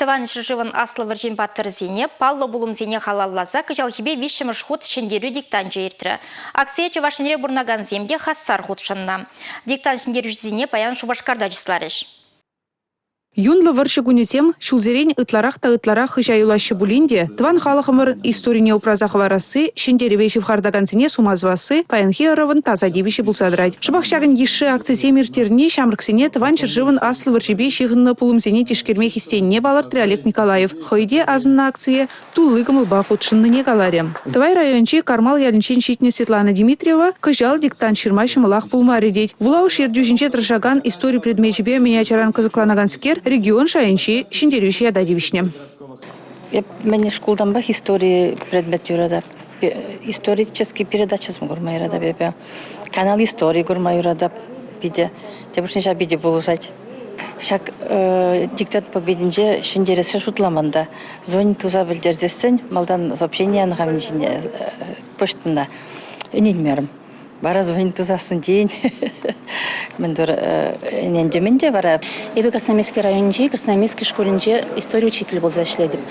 Тыван живын аслы варжин баттыр зене, паллы булым зене халаллаза, кыжалхибе вишшімір ход шендеру диктан жейртірі. Акция Чувашинре бурнаган земде хассар ход шынна. Диктан шендеру зене паян Шубашкарда жисларыш. Юнлы варшы күнесем, шулзерен ытларах хыжаюлашы булинде, тван халахымыр историне упразах варасы, шендеревеші вхардагансыне сумазвасы, паянхи ырывын таза дебеші булсадрайд. Шыбақшагын еші акция миртерне шамрыксыне тван чыржывын аслы варшибе шихынны пулымсене тишкерме хистенне балыртыр Олег Николаев. Хойде азынна акция туллыгымыл бахутшынныне каларем. Твай райончи Кармал ялінчен шитне Светлана Дмитриева кыжал диктант шырмашымылах пулмары дейд. Вулау шердюжінче трашаган истории предмечебе миниатюран кызыкланаган скер регион шайынчи шиндерюші ядадевишне. Мен школдан бах истории предмет юрада. Исторические передачи смогурма юрада бебе. Канал истории гурма юрада биде. Тебушнеша биде болушать. Шак диктат побединже шиндересе шутламанда. Звонит туза билдерзесен, малдан сообщение нахамничине почтында. Энилмерим. Бара звонит тузасын день. Мен дур нендеменде бара. Эбе Красноармейский районче, Красноармейский школинче история учитель был зашледим.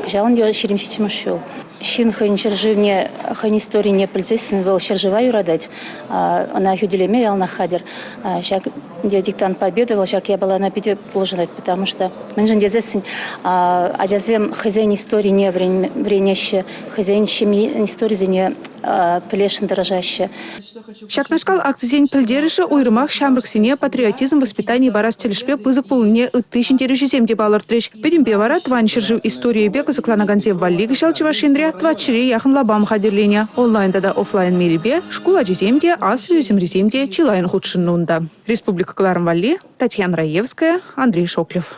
Кжалын дел шеремчичим шел. Шин хэн черживне хэн истории не полицейский был чержива юрадать. Она хюделеме ял на хадер. Шак где диктант победы был, шак я была на пяти положена, потому что мен же дезесень аджазем хозяин истории не вреняще, хозяин истории не плешин дорожаще. Шак нашкал акцизень пельдериши уйрымах шамрыксине патриотизм воспитание барас телешпе пызык пулне ыттышын терюшизем деп алыртрыш. Бедимпе вара тван чержив истории бека закланаганзе валли гышал Чувашинре твачире яхын лабам хадерлене. Онлайнда да офлайн мирибе школа жеземде, аслю земреземде чилайн худшиннунда. Республика Клармвалли, Татьяна Раевская, Андрей Шоклев.